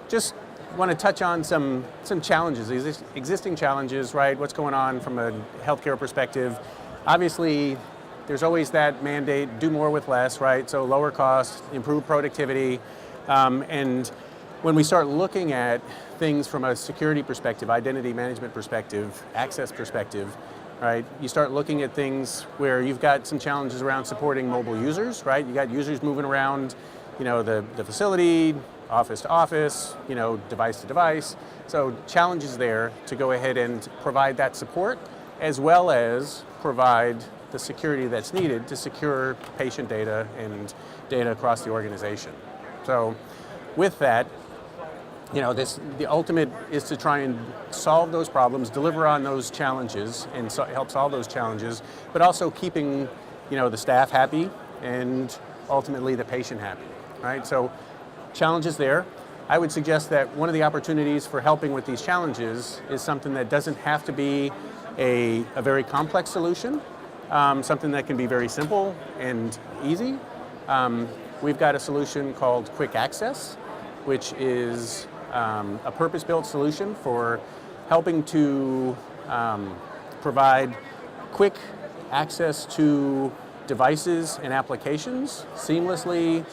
just want to touch on some challenges, existing challenges, right? What's going on from a healthcare perspective. Obviously, there's always that mandate, do more with less, right? So lower cost, improve productivity. And when we start looking at things from a security perspective, identity management perspective, access perspective, right? You start looking at things where you've got some challenges around supporting mobile users, right? You got users moving around, the facility, office to office, device to device. So challenges there to go ahead and provide that support, as well as provide the security that's needed to secure patient data and data across the organization. So with that, the ultimate is to try and solve those problems, deliver on those challenges, and help solve those challenges, but also keeping, the staff happy and ultimately the patient happy, right? So challenges there. I would suggest that one of the opportunities for helping with these challenges is something that doesn't have to be a very complex solution, something that can be very simple and easy. We've got a solution called QwickAccess, which is a purpose-built solution for helping to provide quick access to devices and applications seamlessly,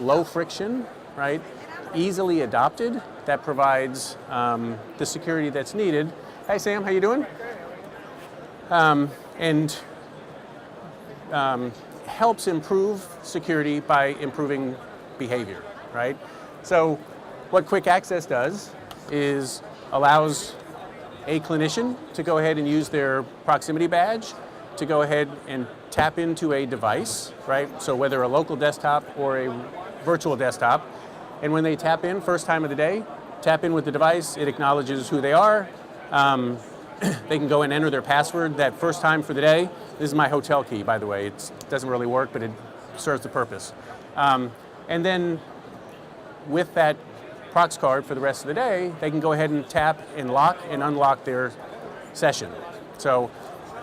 low friction, right? Easily adopted, that provides the security that's needed. Hey Sam, how you doing? And helps improve security by improving behavior, right? So what QwickAccess does is allows a clinician to go ahead and use their proximity badge to go ahead and tap into a device, right? So whether a local desktop or a virtual desktop, and when they tap in, first time of the day, tap in with the device, it acknowledges who they are. They can go and enter their password that first time for the day. This is my hotel key, by the way. It doesn't really work, but it serves the purpose. And then with that Prox card for the rest of the day, they can go ahead and tap and lock and unlock their session. So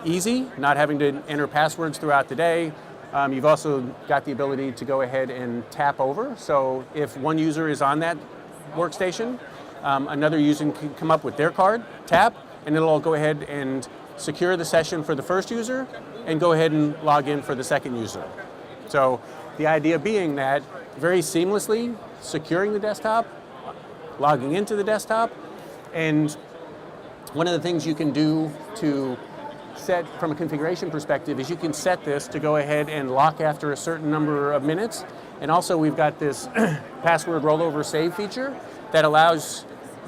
easy, not having to enter passwords throughout the day. You've also got the ability to go ahead and tap over. So if one user is on that workstation, another user can come up with their card, tap, and it'll go ahead and secure the session for the first user and go ahead and log in for the second user. So the idea being that very seamlessly securing the desktop, logging into the desktop, and one of the things you can do to set from a configuration perspective is you can set this to go ahead and lock after a certain number of minutes. And also we've got this password rollover save feature that allows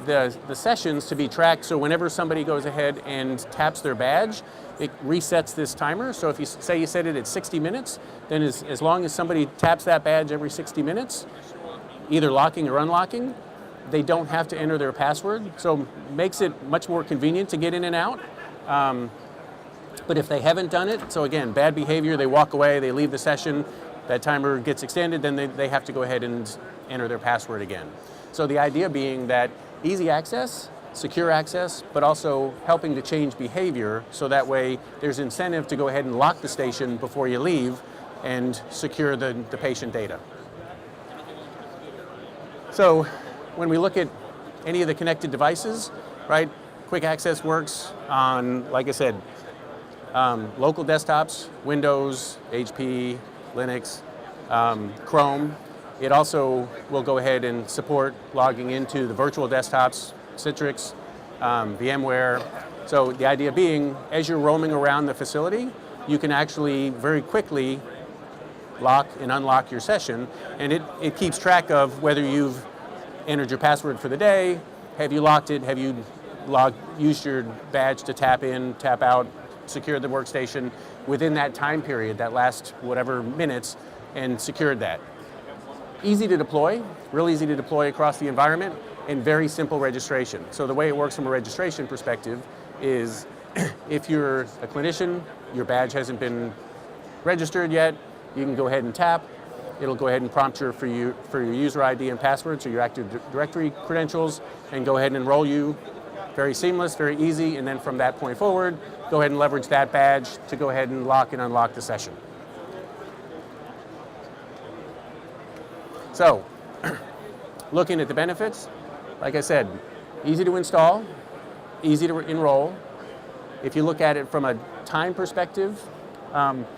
the sessions to be tracked, so whenever somebody goes ahead and taps their badge, it resets this timer. So if you say you set it at 60 minutes, then as long as somebody taps that badge every 60 minutes, either locking or unlocking, they don't have to enter their password. So makes it much more convenient to get in and out. But if they haven't done it, so again, bad behavior, they walk away, they leave the session, that timer gets extended, then they have to go ahead and enter their password again. So the idea being that easy access, secure access, but also helping to change behavior, so that way there's incentive to go ahead and lock the station before you leave and secure the patient data. So when we look at any of the connected devices, right, QwickAccess works on, like I said, local desktops, Windows, HP, Linux, Chrome. It also will go ahead and support logging into the virtual desktops, Citrix, VMware. So the idea being, as you're roaming around the facility, you can actually very quickly lock and unlock your session, and it keeps track of whether you've entered your password for the day, have you locked it, have you used your badge to tap in, tap out, secure the workstation within that time period, that last whatever minutes, and secured that. Easy to deploy, real easy to deploy across the environment, and very simple registration. So the way it works from a registration perspective is if you're a clinician, your badge hasn't been registered yet, you can go ahead and tap. It'll go ahead and prompt you for your user ID and password, so your Active Directory credentials, and go ahead and enroll you. Very seamless, very easy, and then from that point forward, go ahead and leverage that badge to go ahead and lock and unlock the session. So, looking at the benefits, like I said, easy to install, easy to enroll. If you look at it from a time perspective,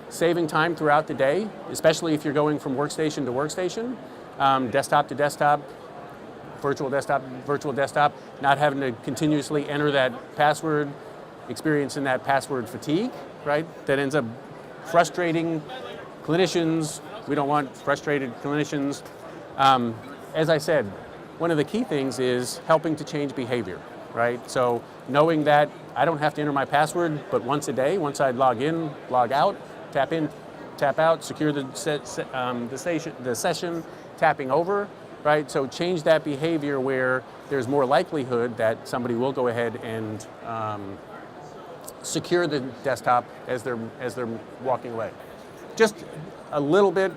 saving time throughout the day, especially if you're going from workstation to workstation, desktop to desktop, virtual desktop, not having to continuously enter that password, experiencing that password fatigue, right? That ends up frustrating clinicians. We don't want frustrated clinicians. As I said, one of the key things is helping to change behavior, right? So knowing that I don't have to enter my password, but once a day, once I log in, log out, tap in, tap out, secure the session, tapping over, right? So change that behavior where there's more likelihood that somebody will go ahead and secure the desktop as they're walking away. Just a little bit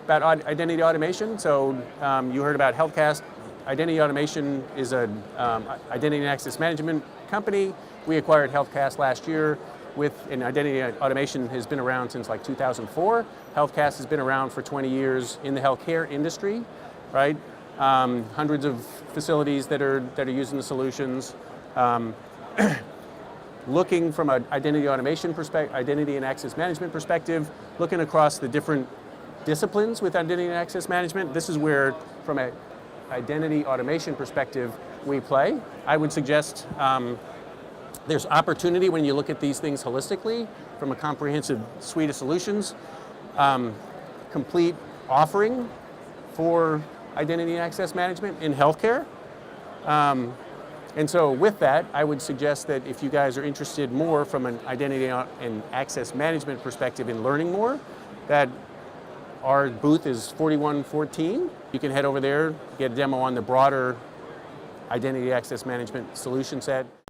about identity automation. So you heard about HealthCast. Identity Automation is an identity and access management company. We acquired HealthCast last year. And identity automation has been around since like 2004. HealthCast has been around for 20 years in the healthcare industry, right? Hundreds of facilities that are using the solutions. Looking from an identity automation perspective, identity and access management perspective, looking across the different disciplines with identity and access management. This is where, from an identity automation perspective, we play. I would suggest there's opportunity when you look at these things holistically from a comprehensive suite of solutions, complete offering for identity and access management in healthcare. And so with that, I would suggest that if you guys are interested more from an identity and access management perspective in learning more, that our booth is 4114. You can head over there, get a demo on the broader identity access management solution set.